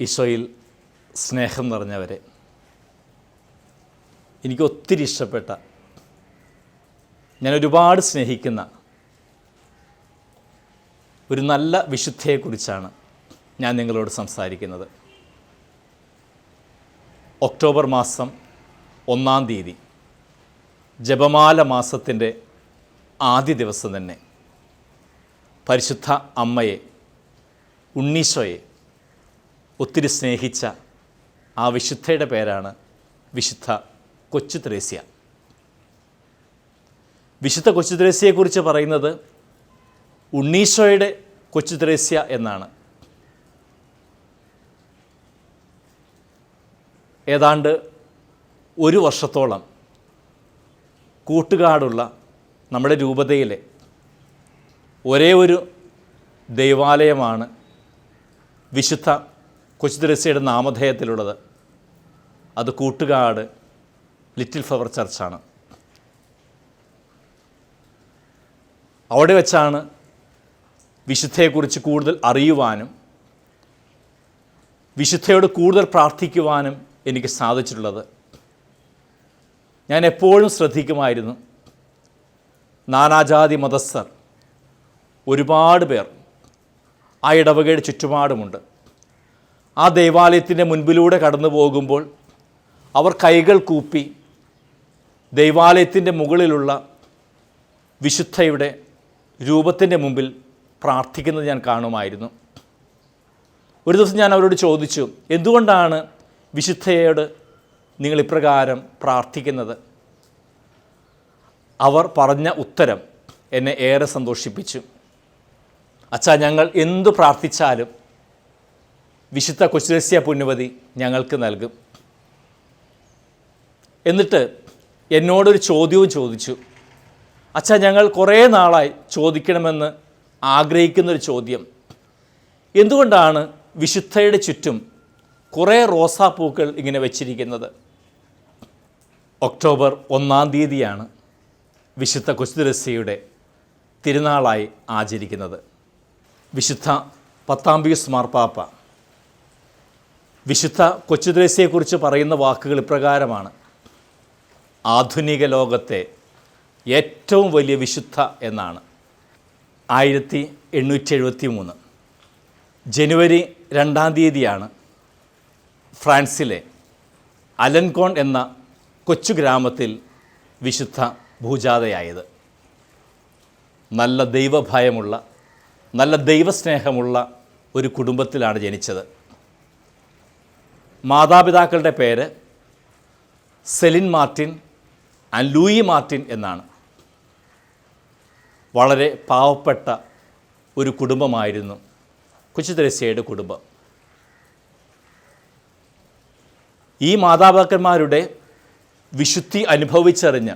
ഈശോയിൽ സ്നേഹം നിറഞ്ഞവരെ, എനിക്ക് ഒത്തിരി ഇഷ്ടപ്പെട്ട, ഞാൻ ഒരുപാട് സ്നേഹിക്കുന്ന ഒരു നല്ല വിശുദ്ധയെക്കുറിച്ചാണ് ഞാൻ നിങ്ങളോട് സംസാരിക്കുന്നത്. ഒക്ടോബർ മാസം 1-ാം തീയതി ജപമാല മാസത്തിൻ്റെ ആദ്യ ദിവസം തന്നെ പരിശുദ്ധ അമ്മയെ, ഉണ്ണീശോയെ ഒത്തിരി സ്നേഹിച്ച ആ വിശുദ്ധയുടെ പേരാണ് വിശുദ്ധ കൊച്ചു ത്രേസ്യ. വിശുദ്ധ കൊച്ചു ത്രേസ്യയെക്കുറിച്ച് പറയുന്നത് ഉണ്ണീശോയുടെ കൊച്ചു ത്രേസ്യ എന്നാണ്. ഏതാണ്ട് 1 വർഷത്തോളം കൂട്ടുകാടുള്ള നമ്മുടെ രൂപതയിലെ ഒരേ ഒരു ദൈവാലയമാണ് വിശുദ്ധ കൊച്ചു ത്രേസ്യയുടെ നാമധേയത്തിലുള്ളത്. അത് കൂട്ടുകാട് ലിറ്റിൽ ഫ്ലവർ ചർച്ചാണ്. അവിടെ വെച്ചാണ് വിശുദ്ധയെക്കുറിച്ച് കൂടുതൽ അറിയുവാനും വിശുദ്ധയോട് കൂടുതൽ പ്രാർത്ഥിക്കുവാനും എനിക്ക് സാധിച്ചിട്ടുള്ളത്. ഞാൻ എപ്പോഴും ശ്രദ്ധിക്കുമായിരുന്നു, നാനാജാതി മതസ്ഥർ ഒരുപാട് പേർ ആ ഇടവകയുടെ ചുറ്റുപാടുമുണ്ട്. ആ ദൈവാലയത്തിൻ്റെ മുൻപിലൂടെ കടന്നു പോകുമ്പോൾ അവർ കൈകൾ കൂപ്പി ദൈവാലയത്തിൻ്റെ മുകളിലുള്ള വിശുദ്ധയുടെ രൂപത്തിൻ്റെ മുമ്പിൽ പ്രാർത്ഥിക്കുന്നത് ഞാൻ കാണുമായിരുന്നു. ഒരു ദിവസം ഞാൻ അവരോട് ചോദിച്ചു, എന്തുകൊണ്ടാണ് വിശുദ്ധയോട് നിങ്ങൾ ഇപ്രകാരം പ്രാർത്ഥിക്കുന്നത്? അവർ പറഞ്ഞ ഉത്തരം എന്നെ ഏറെ സന്തോഷിപ്പിച്ചു. അച്ഛാ, ഞങ്ങൾ എന്തു പ്രാർത്ഥിച്ചാലും വിശുദ്ധ കൊച്ചു ത്രേസ്യ പുണ്യവതി ഞങ്ങൾക്ക് നൽകും. എന്നിട്ട് എന്നോടൊരു ചോദ്യവും ചോദിച്ചു. അച്ഛാ, ഞങ്ങൾ കുറേ നാളായി ചോദിക്കണമെന്ന് ആഗ്രഹിക്കുന്നൊരു ചോദ്യം. എന്തുകൊണ്ടാണ് വിശുദ്ധയുടെ ചുറ്റും കുറേ റോസാപ്പൂക്കൾ ഇങ്ങനെ വെച്ചിരിക്കുന്നത്? ഒക്ടോബർ 1-ാം തീയതിയാണ് വിശുദ്ധ കൊച്ചു ത്രേസ്യയുടെ തിരുനാളായി ആചരിക്കുന്നത്. വിശുദ്ധ പത്താംപിയൂസ് മാർപ്പാപ്പ വിശുദ്ധ കൊച്ചു ത്രേസ്യയെക്കുറിച്ച് പറയുന്ന വാക്കുകൾ ഇപ്രകാരമാണ്: ആധുനിക ലോകത്തെ ഏറ്റവും വലിയ വിശുദ്ധ എന്നാണ്. 1873 ജനുവരി 2-ാം തീയതിയാണ് ഫ്രാൻസിലെ അലൻകോൺ എന്ന കൊച്ചു ഗ്രാമത്തിൽ വിശുദ്ധ ഭൂജാതയായത്. നല്ല ദൈവഭയമുള്ള, നല്ല ദൈവസ്നേഹമുള്ള ഒരു കുടുംബത്തിലാണ് ജനിച്ചത്. മാതാപിതാക്കളുടെ പേര് Celine Martin and Louis Martin എന്നാണ്. വളരെ പാവപ്പെട്ട ഒരു കുടുംബമായിരുന്നു കൊച്ചു ത്രേസ്യയുടെ കുടുംബം. ഈ മാതാപിതാക്കന്മാരുടെ വിശുദ്ധി അനുഭവിച്ചറിഞ്ഞ്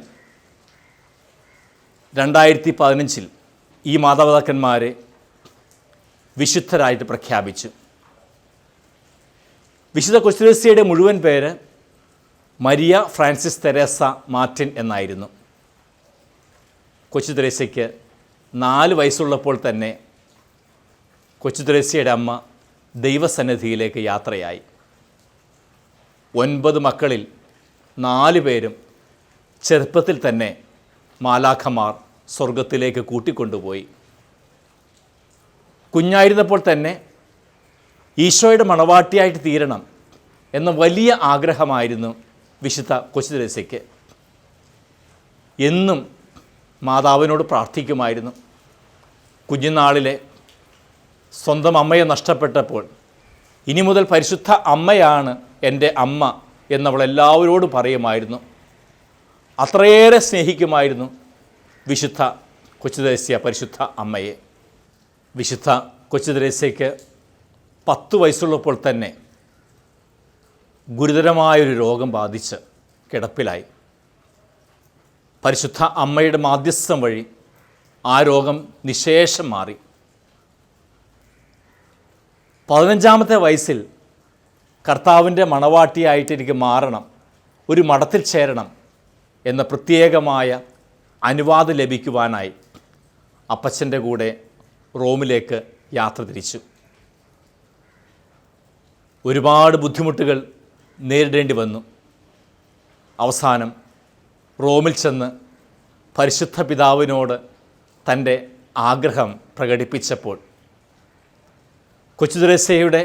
2015 ഈ മാതാപിതാക്കന്മാരെ വിശുദ്ധരായിട്ട് പ്രഖ്യാപിച്ചു. വിശുദ്ധ കൊച്ചു ത്രേസ്യയുടെ മുഴുവൻ പേര് മരിയ ഫ്രാൻസിസ് തെരേസ മാർട്ടിൻ എന്നായിരുന്നു. കൊച്ചു ത്രേസ്യയ്ക്ക് 4 വയസ്സുള്ളപ്പോൾ തന്നെ കൊച്ചു ത്രേസ്യയുടെ അമ്മ ദൈവസന്നിധിയിലേക്ക് യാത്രയായി. 9 മക്കളിൽ 4 പേരും ചെറുപ്പത്തിൽ തന്നെ മാലാഖമാർ സ്വർഗത്തിലേക്ക് കൂട്ടിക്കൊണ്ടുപോയി. കുഞ്ഞായിരുന്നപ്പോൾ തന്നെ ഈശോയുടെ മണവാട്ടിയായിട്ട് തീരണം എന്ന വലിയ ആഗ്രഹമായിരുന്നു വിശുദ്ധ കൊച്ചു ത്രേസ്യയ്ക്ക്. എന്നും മാതാവിനോട് പ്രാർത്ഥിക്കുമായിരുന്നു. കുഞ്ഞുനാളിലെ സ്വന്തം അമ്മയെ നഷ്ടപ്പെട്ടപ്പോൾ ഇനി മുതൽ പരിശുദ്ധ അമ്മയാണ് എൻ്റെ അമ്മ എന്നവൾ എല്ലാവരോടും പറയുമായിരുന്നു. അത്രയേറെ സ്നേഹിക്കുമായിരുന്നു വിശുദ്ധ കൊച്ചു ത്രേസ്യ പരിശുദ്ധ അമ്മയെ. വിശുദ്ധ കൊച്ചു ത്രേസ്യയ്ക്ക് 10 വയസ്സുള്ളപ്പോൾ തന്നെ ഗുരുതരമായൊരു രോഗം ബാധിച്ച് കിടപ്പിലായി. പരിശുദ്ധ അമ്മയുടെ മാധ്യസ്ഥം വഴി ആ രോഗം നിശേഷം മാറി. 15-ാമത്തെ വയസ്സിൽ കർത്താവിൻ്റെ മണവാട്ടിയായിട്ട് എനിക്ക് മാറണം, ഒരു മഠത്തിൽ ചേരണം എന്ന പ്രത്യേകമായ അനുവാദം ലഭിക്കുവാനായി അപ്പച്ചൻ്റെ കൂടെ റോമിലേക്ക് യാത്ര തിരിച്ചു. ഒരുപാട് ബുദ്ധിമുട്ടുകൾ നേരിടേണ്ടി വന്നു. അവസാനം റോമിൽ ചെന്ന് പരിശുദ്ധ പിതാവിനോട് തൻ്റെ ആഗ്രഹം പ്രകടിപ്പിച്ചപ്പോൾ, കൊച്ചു തെരേസയുടെ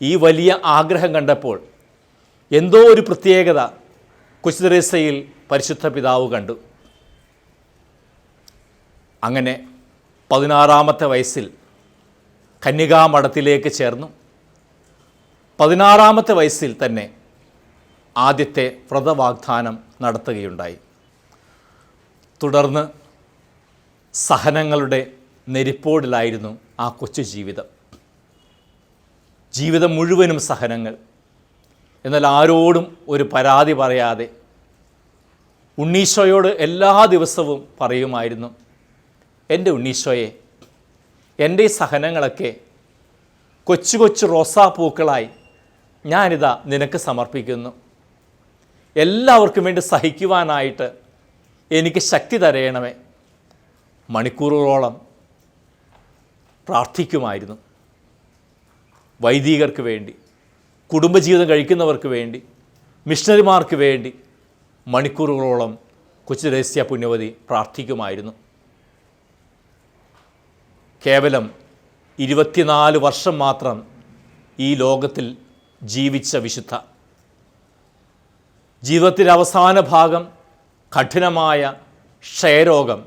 ഈ വലിയ ആഗ്രഹം കണ്ടപ്പോൾ എന്തോ ഒരു പ്രത്യേകത കൊച്ചു തെരേസയിൽ പരിശുദ്ധ പിതാവ് കണ്ടു. അങ്ങനെ 16-ാമത്തെ വയസ്സിൽ കന്യകാമഠത്തിലേക്ക് ചേർന്നു. 16-ാമത്തെ വയസ്സിൽ തന്നെ ആദ്യത്തെ വ്രതവാഗ്ദാനം നടത്തുകയുണ്ടായി. തുടർന്ന് സഹനങ്ങളുടെ നെരിപ്പോടിലായിരുന്നു ആ കൊച്ചു ജീവിതം. ജീവിതം മുഴുവനും സഹനങ്ങൾ. എന്നാൽ ആരോടും ഒരു പരാതി പറയാതെ ഉണ്ണീശോയോട് എല്ലാ ദിവസവും പറയുമായിരുന്നു, എൻ്റെ ഉണ്ണീശോയെ, എൻ്റെ ഈ സഹനങ്ങളൊക്കെ കൊച്ചു കൊച്ചു റോസാപ്പൂക്കളായി ഞാനിതാ നിനക്ക് സമർപ്പിക്കുന്നു. എല്ലാവർക്കും വേണ്ടി സഹിക്കുവാനായിട്ട് എനിക്ക് ശക്തി തരയണമേ. മണിക്കൂറുകളോളം പ്രാർത്ഥിക്കുമായിരുന്നു. വൈദികർക്ക് വേണ്ടി, കുടുംബജീവിതം കഴിക്കുന്നവർക്ക് വേണ്ടി, മിഷണറിമാർക്ക് വേണ്ടി മണിക്കൂറുകളോളം കൊച്ചു തെരേസ്യ പുണ്യവതി പ്രാർത്ഥിക്കുമായിരുന്നു. കേവലം 24 വർഷം മാത്രം ഈ ലോകത്തിൽ ജീവിച്ച വിശുദ്ധ. ജീവിതത്തിൻ്റെ അവസാന ഭാഗം കഠിനമായ ക്ഷയരോഗം.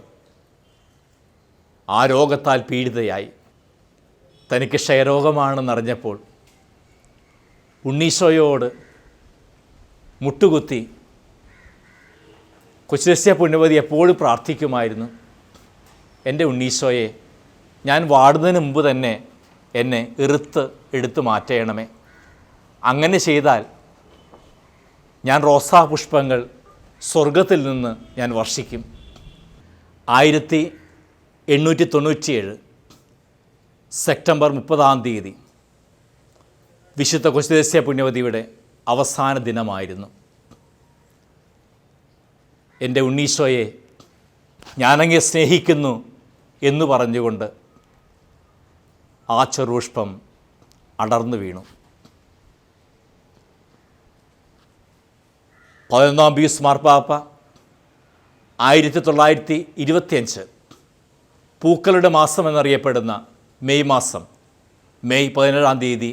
ആ രോഗത്താൽ പീഡിതയായി. തനിക്ക് ക്ഷയരോഗമാണെന്നറിഞ്ഞപ്പോൾ ഉണ്ണീശോയോട് മുട്ടുകുത്തി കൊച്ചു തെരേസ്യ പുണ്യവതി എപ്പോഴും പ്രാർത്ഥിക്കുമായിരുന്നു, എൻ്റെ ഉണ്ണീശോയെ, ഞാൻ വാടുന്നതിന് മുമ്പ് തന്നെ എന്നെ എടുത്തു മാറ്റണമേ. അങ്ങനെ ചെയ്താൽ ഞാൻ റോസാപുഷ്പങ്ങൾ സ്വർഗത്തിൽ നിന്ന് ഞാൻ വർഷിക്കും. 1897 സെപ്റ്റംബർ 30 വിശുദ്ധ കൊച്ചു തെരേസ്യ പുണ്യവതിയുടെ അവസാന ദിനമായിരുന്നു. എൻ്റെ ഉണ്ണീശോയെ, ഞാനങ്ങയെ സ്നേഹിക്കുന്നു എന്ന് പറഞ്ഞുകൊണ്ട് ആ ചെറുപുഷ്പം അടർന്നു വീണു. 11-ാം പീയൂസ് മാർപ്പാപ്പ 1925 പൂക്കളുടെ മാസം എന്നറിയപ്പെടുന്ന മെയ് മാസം, മെയ് 17-ാം തീയതി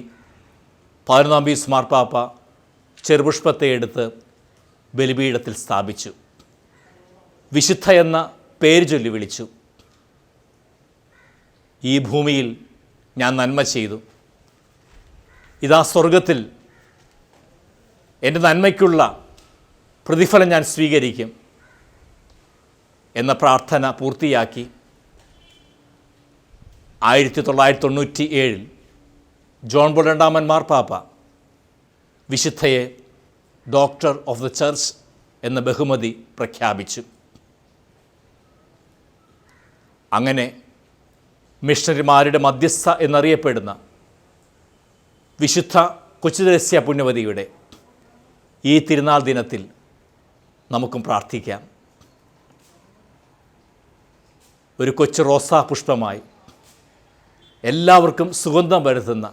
11-ാം പീയൂസ് മാർപ്പാപ്പ ചെറുപുഷ്പത്തെ എടുത്ത് ബലിപീഠത്തിൽ സ്ഥാപിച്ചു. വിശുദ്ധ എന്ന പേര് ചൊല്ലി വിളിച്ചു. ഈ ഭൂമിയിൽ ഞാൻ നന്മ ചെയ്തു. ഇതാ സ്വർഗത്തിൽ എൻ്റെ നന്മയ്ക്കുള്ള പ്രതിഫലം ഞാൻ സ്വീകരിക്കും എന്ന പ്രാർത്ഥന പൂർത്തിയാക്കി 1997 ജോൺ പോൾ രണ്ടാമൻ മാർപ്പാപ്പ വിശുദ്ധയെ ഡോക്ടർ ഓഫ് ദ ചർച്ച് എന്ന ബഹുമതി പ്രഖ്യാപിച്ചു. അങ്ങനെ മിഷണറിമാരുടെ മധ്യസ്ഥ എന്നറിയപ്പെടുന്ന വിശുദ്ധ കൊച്ചു തെരേസ്യ പുണ്യവതിയുടെ ഈ തിരുനാൾ ദിനത്തിൽ നമുക്കും പ്രാർത്ഥിക്കാം. ഒരു കൊച്ചു റോസാ പുഷ്പമായി എല്ലാവർക്കും സുഗന്ധം വരുത്തുന്ന,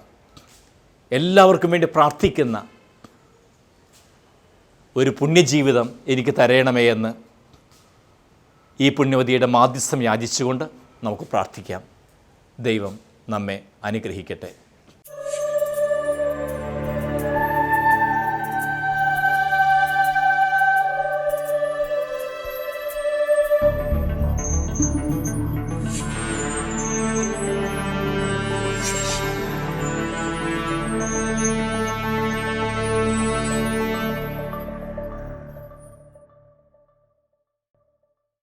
എല്ലാവർക്കും വേണ്ടി പ്രാർത്ഥിക്കുന്ന ഒരു പുണ്യജീവിതം എനിക്ക് തരയണമേ എന്ന് ഈ പുണ്യവതിയുടെ മാധ്യസ്ഥം യാചിച്ചുകൊണ്ട് നമുക്ക് പ്രാർത്ഥിക്കാം. ദൈവം നമ്മെ അനുഗ്രഹിക്കട്ടെ.